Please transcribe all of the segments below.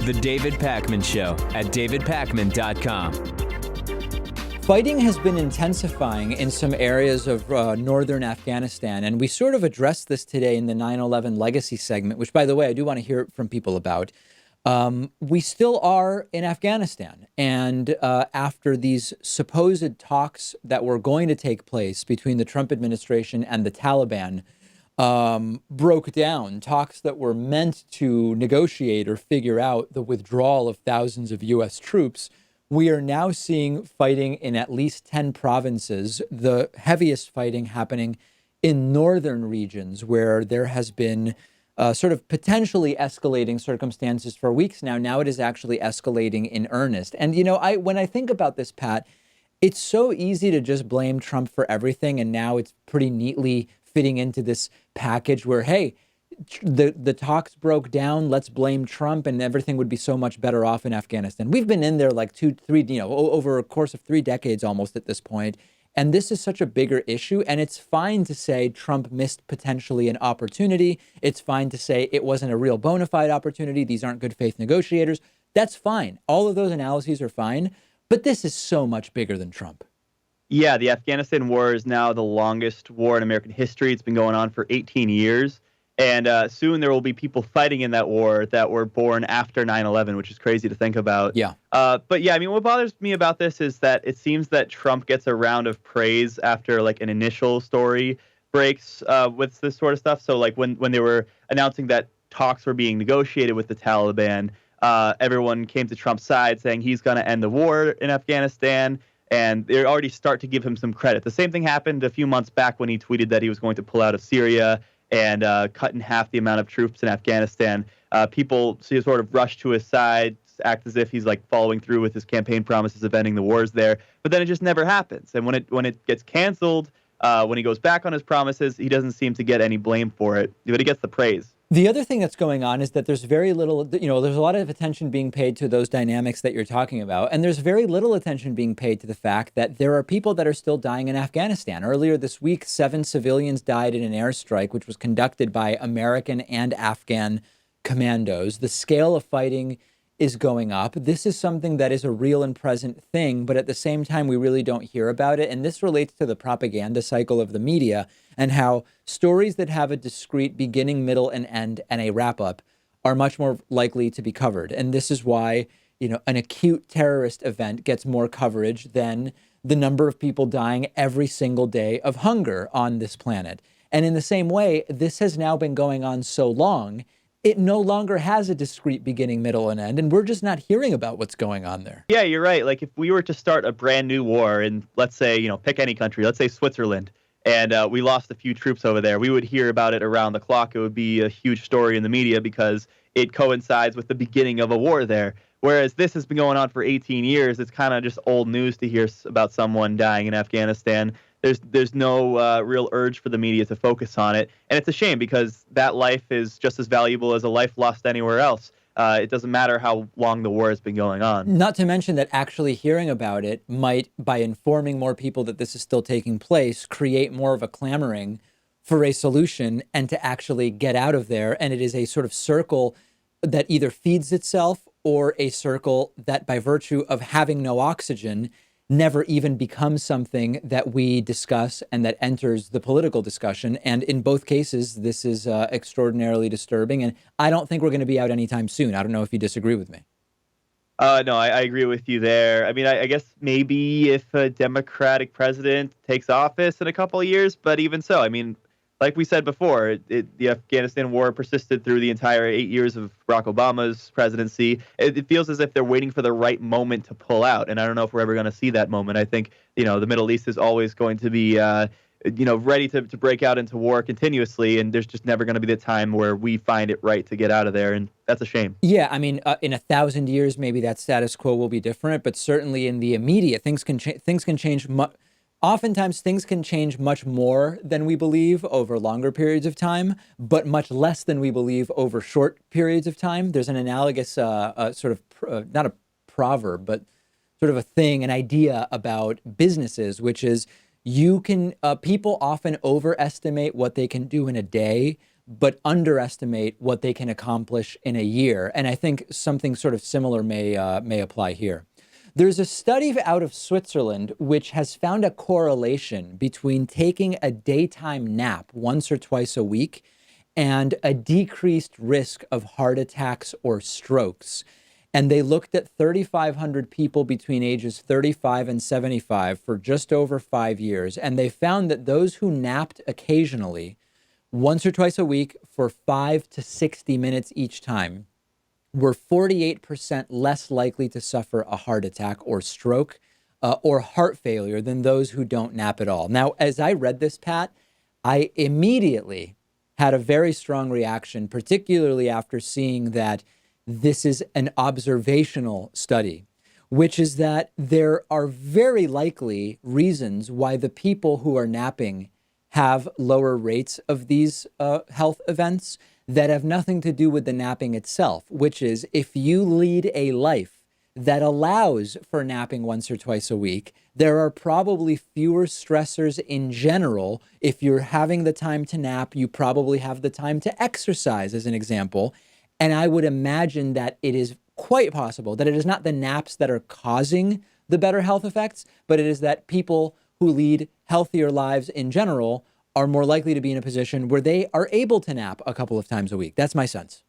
The David Pakman Show at davidpakman.com. Fighting has been intensifying in some areas of northern Afghanistan, and we sort of addressed this today in the 9/11 legacy segment, which, by the way, I do want to hear from people about. We still are in Afghanistan, and after these supposed talks that were going to take place between the Trump administration and the Taliban broke down, talks that were meant to negotiate or figure out the withdrawal of thousands of U.S. troops, we are now seeing fighting in at least 10 provinces, the heaviest fighting happening in northern regions where there has been sort of potentially escalating circumstances for weeks now. Now it is actually escalating in earnest. And, you know, when I think about this, Pat, it's so easy to just blame Trump for everything. And now it's pretty neatly fitting into this package where, hey, the talks broke down, let's blame Trump and everything would be so much better off in Afghanistan. We've been in there like 2-3, over a course of 3 decades almost at this point. And this is such a bigger issue. And it's fine to say Trump missed potentially an opportunity. It's fine to say it wasn't a real bona fide opportunity. These aren't good faith negotiators. That's fine. All of those analyses are fine. But this is so much bigger than Trump. Yeah, the Afghanistan war is now the longest war in American history. It's been going on for 18 years. And soon there will be people fighting in that war that were born after 9/11, which is crazy to think about. Yeah. But yeah, I mean, what bothers me about this is that it seems that Trump gets a round of praise after like an initial story breaks with this sort of stuff. So like when they were announcing that talks were being negotiated with the Taliban, everyone came to Trump's side saying he's going to end the war in Afghanistan. And they already start to give him some credit. The same thing happened a few months back when he tweeted that he was going to pull out of Syria and cut in half the amount of troops in Afghanistan. People sort of rush to his side, act as if he's like following through with his campaign promises of ending the wars there. But then it just never happens. And when it gets canceled, when he goes back on his promises, he doesn't seem to get any blame for it, but he gets the praise. The other thing that's going on is that there's very little, there's a lot of attention being paid to those dynamics that you're talking about. And there's very little attention being paid to the fact that there are people that are still dying in Afghanistan. Earlier this week, 7 civilians died in an airstrike, which was conducted by American and Afghan commandos. The scale of fighting is going up. This is something that is a real and present thing, but at the same time, we really don't hear about it. And this relates to the propaganda cycle of the media and how stories that have a discrete beginning, middle, and end and a wrap up are much more likely to be covered. And this is why, an acute terrorist event gets more coverage than the number of people dying every single day of hunger on this planet. And in the same way, this has now been going on so long, it no longer has a discrete beginning, middle, and end, and we're just not hearing about what's going on there. Yeah, you're right. Like if we were to start a brand new war in, let's say, pick any country, let's say Switzerland, and we lost a few troops over there, we would hear about it around the clock. It would be a huge story in the media because it coincides with the beginning of a war there. Whereas this has been going on for 18 years. It's kind of just old news to hear about someone dying in Afghanistan. There's no real urge for the media to focus on it. And it's a shame because that life is just as valuable as a life lost anywhere else. It doesn't matter how long the war has been going on. Not to mention that actually hearing about it might, by informing more people that this is still taking place, create more of a clamoring for a solution and to actually get out of there. And it is a sort of circle that either feeds itself or a circle that, by virtue of having no oxygen, never even becomes something that we discuss and that enters the political discussion. And in both cases, this is extraordinarily disturbing. And I don't think we're going to be out anytime soon. I don't know if you disagree with me. No, I agree with you there. I mean, I guess maybe if a Democratic president takes office in a couple of years, but even so, I mean, like we said before, the Afghanistan war persisted through the entire 8 years of Barack Obama's presidency. It feels as if they're waiting for the right moment to pull out. And I don't know if we're ever going to see that moment. I think, the Middle East is always going to be, ready to break out into war continuously. And there's just never going to be the time where we find it right to get out of there. And that's a shame. Yeah, I mean, in 1,000 years, maybe that status quo will be different. But certainly in the immediate, things can change. Oftentimes, things can change much more than we believe over longer periods of time, but much less than we believe over short periods of time. There's an analogous sort of, not a proverb, but sort of a thing, an idea about businesses, which is people often overestimate what they can do in a day, but underestimate what they can accomplish in a year. And I think something sort of similar may apply here. There's a study out of Switzerland which has found a correlation between taking a daytime nap once or twice a week and a decreased risk of heart attacks or strokes. And they looked at 3,500 people between ages 35 and 75 for just over 5 years. And they found that those who napped occasionally, once or twice a week for 5 to 60 minutes each time, were 48% less likely to suffer a heart attack or stroke or heart failure than those who don't nap at all. Now, as I read this, Pat, I immediately had a very strong reaction, particularly after seeing that this is an observational study, which is that there are very likely reasons why the people who are napping have lower rates of these health events that have nothing to do with the napping itself, which is if you lead a life that allows for napping once or twice a week, there are probably fewer stressors in general. If you're having the time to nap, you probably have the time to exercise, as an example. And I would imagine that it is quite possible that it is not the naps that are causing the better health effects, but it is that people who lead healthier lives in general are more likely to be in a position where they are able to nap a couple of times a week. That's my sense.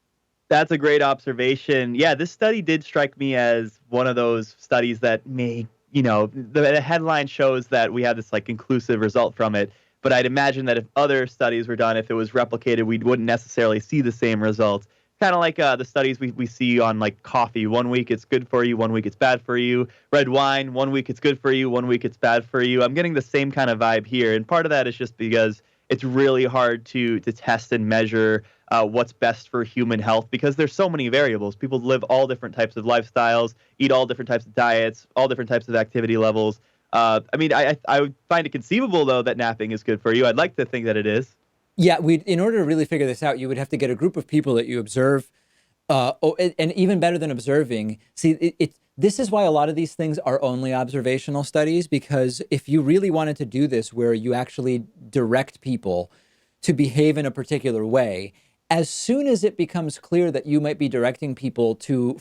That's a great observation. Yeah, this study did strike me as one of those studies that may, the headline shows that we have this like conclusive result from it. But I'd imagine that if other studies were done, if it was replicated, we wouldn't necessarily see the same results. Kind of like the studies we see on like coffee. 1 week it's good for you, 1 week it's bad for you. Red wine, 1 week it's good for you, 1 week it's bad for you. I'm getting the same kind of vibe here. And part of that is just because it's really hard to test and measure what's best for human health because there's so many variables. People live all different types of lifestyles, eat all different types of diets, all different types of activity levels. I would find it conceivable, though, that napping is good for you. I'd like to think that it is. Yeah, in order to really figure this out, you would have to get a group of people that you observe, and even better than observing. See, this is why a lot of these things are only observational studies, because if you really wanted to do this where you actually direct people to behave in a particular way, as soon as it becomes clear that you might be directing people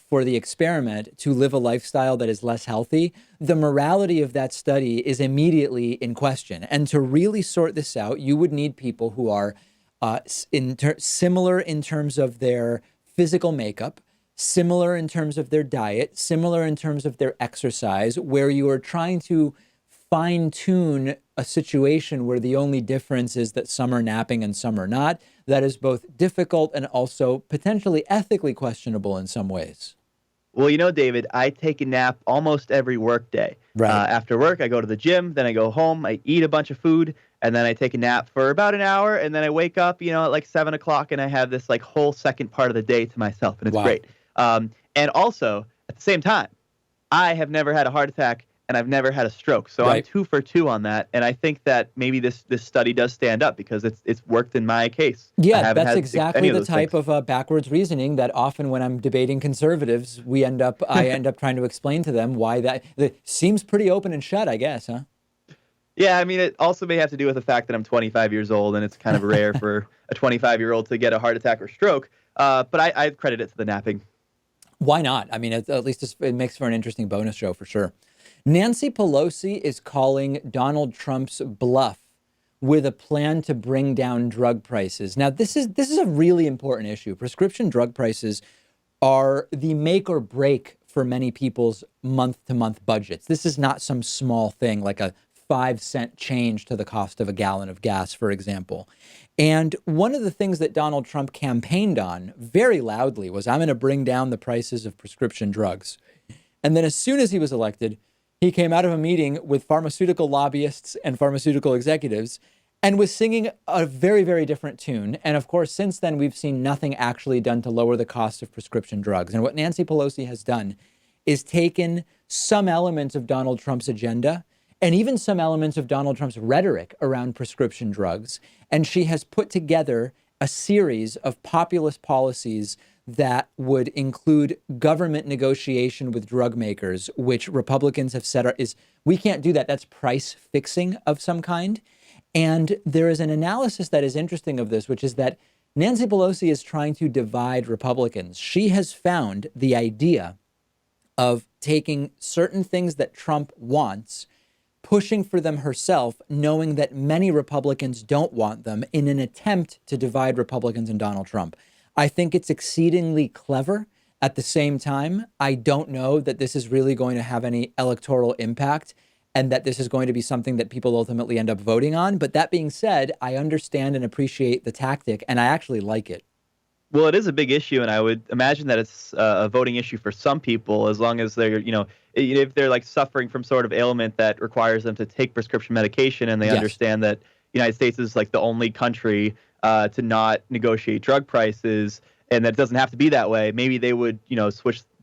for the experiment to live a lifestyle that is less healthy, the morality of that study is immediately in question. And to really sort this out, you would need people who are similar in terms of their physical makeup, similar in terms of their diet, similar in terms of their exercise, where you are trying to fine-tune a situation where the only difference is that some are napping and some are not. That is both difficult and also potentially ethically questionable in some ways. Well, David, I take a nap almost every work day. Right. After work, I go to the gym, then I go home, I eat a bunch of food, and then I take a nap for about an hour, and then I wake up, at like 7 o'clock, and I have this like whole second part of the day to myself, and it's great. And also, at the same time, I have never had a heart attack, and I've never had a stroke. So I'm 2 for 2 on that. And I think that maybe this study does stand up because it's worked in my case. Yeah, that's exactly the type of backwards reasoning that often when I'm debating conservatives, I end up trying to explain to them why that seems pretty open and shut, I guess, huh? Yeah, I mean, it also may have to do with the fact that I'm 25 years old and it's kind of rare for a 25-year-old to get a heart attack or stroke. But I credit it to the napping. Why not? I mean, at least it makes for an interesting bonus show for sure. Nancy Pelosi is calling Donald Trump's bluff with a plan to bring down drug prices. Now, this is a really important issue. Prescription drug prices are the make or break for many people's month-to-month budgets. This is not some small thing like a 5-cent change to the cost of a gallon of gas, for example. And one of the things that Donald Trump campaigned on very loudly was, I'm going to bring down the prices of prescription drugs. And then as soon as he was elected, he came out of a meeting with pharmaceutical lobbyists and pharmaceutical executives and was singing a very, very different tune. And of course, since then, we've seen nothing actually done to lower the cost of prescription drugs. And what Nancy Pelosi has done is taken some elements of Donald Trump's agenda and even some elements of Donald Trump's rhetoric around prescription drugs. And she has put together a series of populist policies that would include government negotiation with drug makers, which Republicans have said we can't do that. That's price fixing of some kind. And there is an analysis that is interesting of this, which is that Nancy Pelosi is trying to divide Republicans. She has found the idea of taking certain things that Trump wants, pushing for them herself, knowing that many Republicans don't want them, in an attempt to divide Republicans and Donald Trump. I think it's exceedingly clever. At the same time, I don't know that this is really going to have any electoral impact and that this is going to be something that people ultimately end up voting on. But that being said, I understand and appreciate the tactic, and I actually like it. Well, it is a big issue, and I would imagine that it's a voting issue for some people, as long as they're, if they're like suffering from sort of ailment that requires them to take prescription medication, and they understand that the United States is like the only country to not negotiate drug prices, and that it doesn't have to be that way. Maybe they would,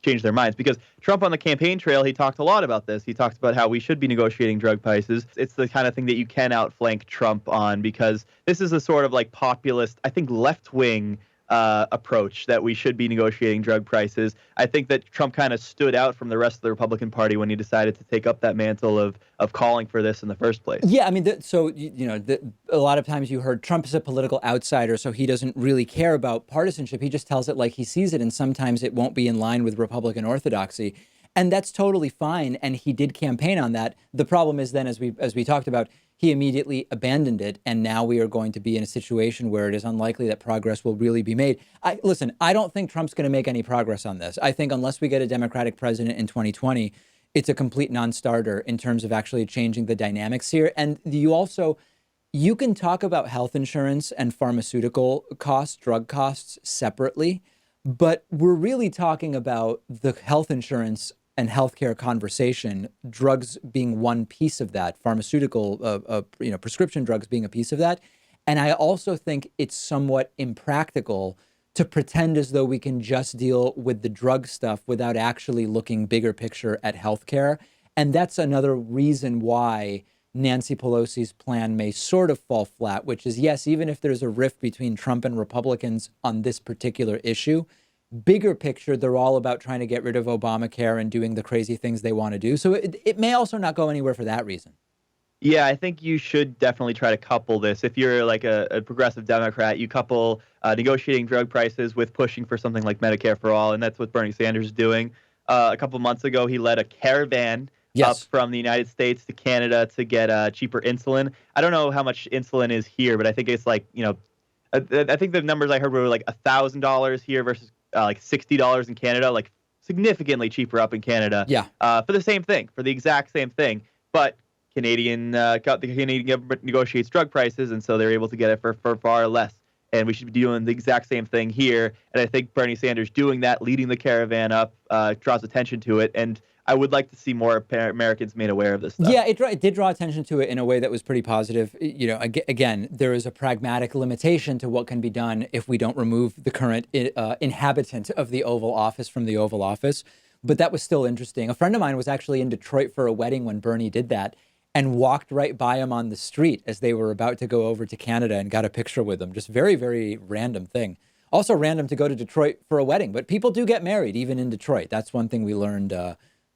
change their minds, because Trump on the campaign trail, he talked a lot about this. He talked about how we should be negotiating drug prices. It's the kind of thing that you can outflank Trump on, because this is a sort of like populist, I think left-wing approach that we should be negotiating drug prices. I think that Trump kind of stood out from the rest of the Republican Party when he decided to take up that mantle of calling for this in the first place. Yeah, I mean, a lot of times you heard Trump is a political outsider, so he doesn't really care about partisanship. He just tells it like he sees it, and sometimes it won't be in line with Republican orthodoxy. And that's totally fine, and he did campaign on that. The problem is then, as we talked about, he immediately abandoned it, and now we are going to be in a situation where it is unlikely that progress will really be made. Listen, I don't think Trump's going to make any progress on this. I think unless we get a Democratic president in 2020, it's a complete non-starter in terms of actually changing the dynamics here. And you can talk about health insurance and pharmaceutical costs, drug costs separately, but we're really talking about the health insurance and healthcare conversation, drugs being one piece of that, pharmaceutical, prescription drugs being a piece of that. And I also think it's somewhat impractical to pretend as though we can just deal with the drug stuff without actually looking bigger picture at healthcare. And that's another reason why Nancy Pelosi's plan may sort of fall flat, which is, yes, even if there's a rift between Trump and Republicans on this particular issue, bigger picture, they're all about trying to get rid of Obamacare and doing the crazy things they want to do. So it may also not go anywhere for that reason. Yeah, I think you should definitely try to couple this. If you're like a progressive Democrat, you couple negotiating drug prices with pushing for something like Medicare for all, and that's what Bernie Sanders is doing. A couple months ago, he led a caravan up from the United States to Canada to get cheaper insulin. I don't know how much insulin is here, but I think it's like, I think the numbers I heard were like $1,000 here versus like $60 in Canada, like significantly cheaper up in Canada. Yeah. For the same thing, for the exact same thing. But the Canadian government negotiates drug prices, and so they're able to get it for far less. And we should be doing the exact same thing here. And I think Bernie Sanders doing that, leading the caravan up, draws attention to it. And I would like to see more Americans made aware of this stuff. Yeah, it did draw attention to it in a way that was pretty positive. Again, there is a pragmatic limitation to what can be done if we don't remove the current inhabitant of the Oval Office from the Oval Office. But that was still interesting. A friend of mine was actually in Detroit for a wedding when Bernie did that, and walked right by him on the street as they were about to go over to Canada and got a picture with him. Just very, very random thing. Also random to go to Detroit for a wedding, but people do get married even in Detroit. That's one thing we learned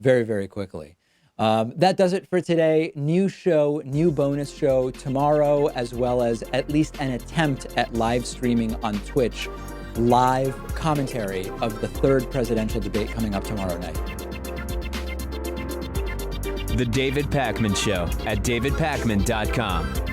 very, very quickly. That does it for today. New show, new bonus show tomorrow, as well as at least an attempt at live streaming on Twitch. Live commentary of the third presidential debate coming up tomorrow night. The David Pakman Show at davidpakman.com.